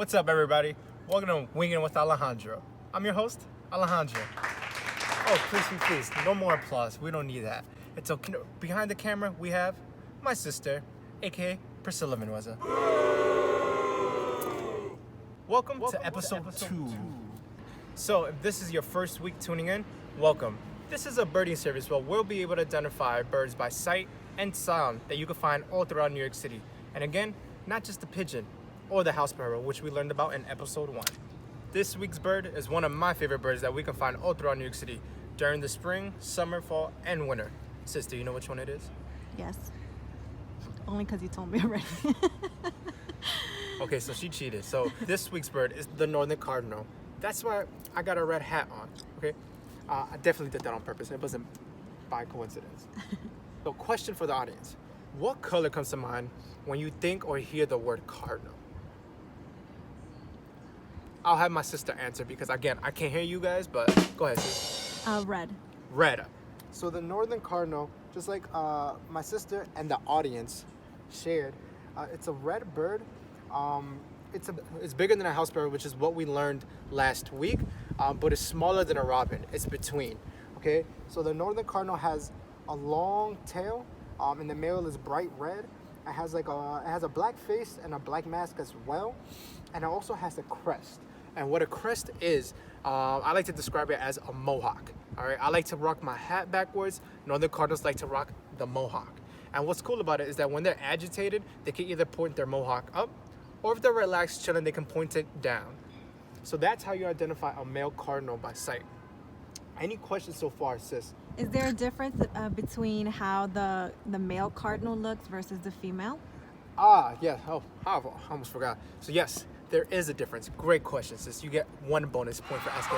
What's up, everybody? Welcome to Winging It With Alejandro. I'm your host, Alejandro. Oh, please, no more applause. We don't need that. It's okay. Behind the camera, we have my sister, aka Priscilla Mendoza. Welcome to episode 2. So, if this is your first week tuning in, welcome. This is a birding service where we'll be able to identify birds by sight and sound that you can find all throughout New York City. And again, not just the pigeon or the house sparrow, which we learned about in episode 1. This week's bird is one of my favorite birds that we can find all throughout New York City during the spring, summer, fall, and winter. Sis, do you know which one it is? Yes. Only because you told me already. Okay, so she cheated. So this week's bird is the Northern Cardinal. That's why I got a red hat on, okay? I definitely did that on purpose. It wasn't by coincidence. So question for the audience. What color comes to mind when you think or hear the word cardinal? I'll have my sister answer because, again, I can't hear you guys, but go ahead, sis. Red. Red. So the Northern Cardinal, just like my sister and the audience shared, it's a red bird. It's bigger than a house sparrow, which is what we learned last week, but it's smaller than a robin. It's between. Okay, so the Northern Cardinal has a long tail, and the male is bright red. It has a black face and a black mask as well, and it also has a crest. And what a crest is, I like to describe it as a mohawk. All right, I like to rock my hat backwards. Northern Cardinals like to rock the mohawk. And what's cool about it is that when they're agitated, they can either point their mohawk up, or if they're relaxed, chilling, they can point it down. So that's how you identify a male cardinal by sight. Any questions so far, sis? Is there a difference between how the male cardinal looks versus the female? Yeah. Oh, I almost forgot. So yes, there is a difference. Great question, sis. You get 1 bonus point for asking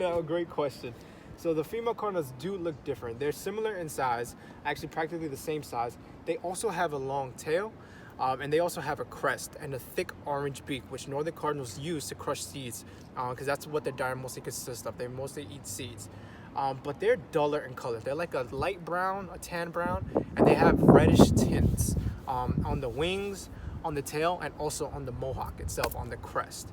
a great question. So the female cardinals do look different. They're similar in size, actually practically the same size. They also have a long tail, and they also have a crest and a thick orange beak, which Northern Cardinals use to crush seeds, because that's what their diet mostly consists of. They mostly eat seeds. But they're duller in color. They're like a light brown, a tan brown, and they have reddish tints on the wings, on the tail, and also on the mohawk itself, on the crest.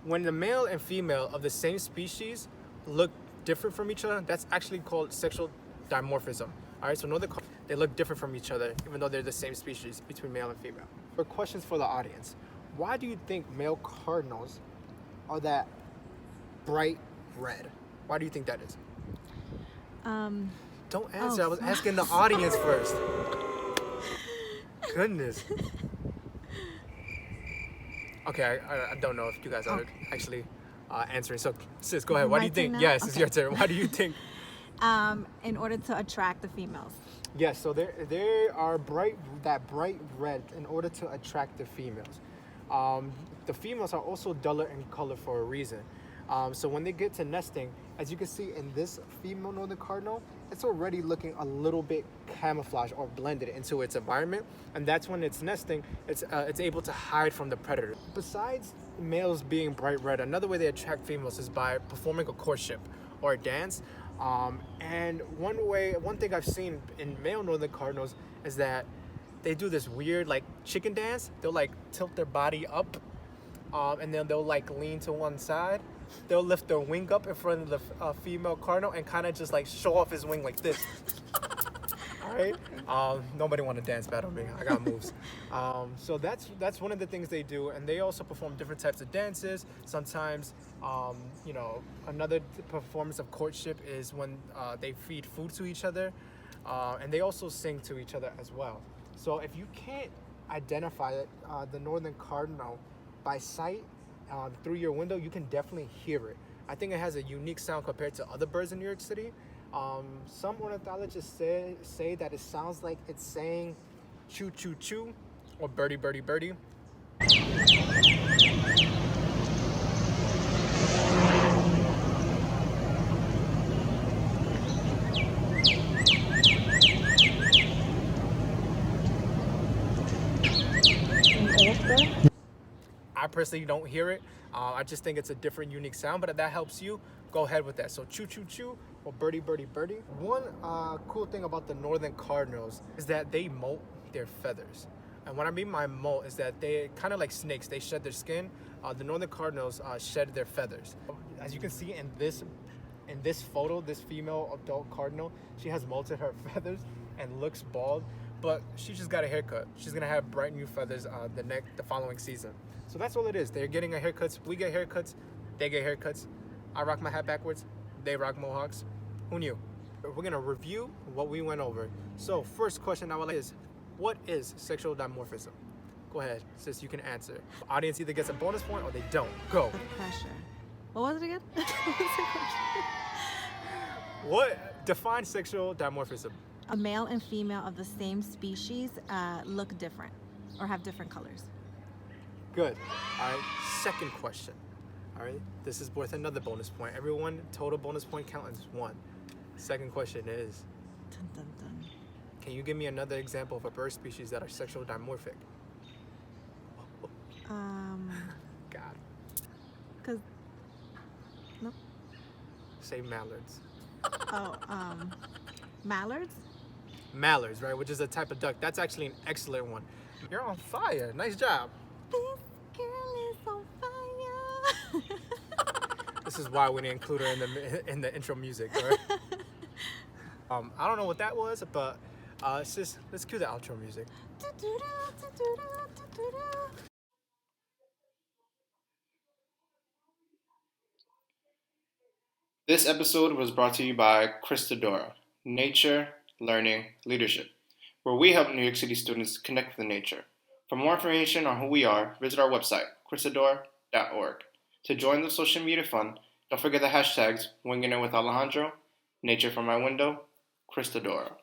When the male and female of the same species look different from each other, that's actually called sexual dimorphism. All right, so they look different from each other, even though they're the same species between male and female. For questions for the audience, why do you think male cardinals are that bright red? Why do you think that is? Don't answer. I was asking the audience first. Goodness. Okay, I don't know if you guys are actually answering. So, sis, go ahead. Why do you think? Now? Yes, Okay. it's your turn. Why do you think? In order to attract the females. Yes, so they are bright red in order to attract the females. The females are also duller in color for a reason. So when they get to nesting, as you can see in this female Northern Cardinal, it's already looking a little bit camouflaged or blended into its environment, and that's when it's nesting, it's able to hide from the predator. Besides males being bright red, another way they attract females is by performing a courtship or a dance. And one thing I've seen in male Northern Cardinals is that they do this weird like chicken dance. They'll like tilt their body up, and then they'll like lean to one side. They'll lift their wing up in front of the female cardinal and kind of just like show off his wing like this. All right. Nobody want to dance battle me. I got moves. So that's one of the things they do, and they also perform different types of dances. Sometimes, another performance of courtship is when they feed food to each other, and they also sing to each other as well. So if you can't identify it, the Northern Cardinal by sight through your window, you can definitely hear it. I think it has a unique sound compared to other birds in New York City. Some ornithologists say that it sounds like it's saying choo choo choo or birdie birdie birdie. I personally don't hear it. I just think it's a different, unique sound, but if that helps you, go ahead with that. So choo choo choo or birdie birdie birdie. One cool thing about the Northern Cardinals is that they molt their feathers. And what I mean by molt is that they kind of like snakes. They shed their skin. The Northern Cardinals shed their feathers. As you can see in this photo, this female adult cardinal, she has molted her feathers and looks bald, but she just got a haircut. She's gonna have bright new feathers the following season. So that's all it is. They're getting a haircuts. We get haircuts. They get haircuts. I rock my hat backwards. They rock mohawks. Who knew? We're gonna review what we went over. So first question I would like is, what is sexual dimorphism? Go ahead, sis, you can answer. Audience either gets a bonus point or they don't. Go. The pressure. What was it again? What was the question? What defines sexual dimorphism? A male and female of the same species look different or have different colors. Good. All right, second question. All right, this is worth another bonus point. Everyone, total bonus point count is 1. Second question is, Dun, dun, dun. can you give me another example of a bird species that are sexual dimorphic? God. Cause no. Say mallards. Oh, mallards. Mallards, right, which is a type of duck. That's actually an excellent one. You're on fire. Nice job. This girl is on fire. This is why we didn't include her in the intro music. All right? I don't know what that was, but sis, let's cue the outro music. This episode was brought to you by Christadora, Nature, Learning, Leadership, where we help New York City students connect with nature. For more information on who we are, visit our website, christadora.org. To join the social media fun, don't forget the hashtags Winging It With Alejandro, Nature from My Window, Christadora.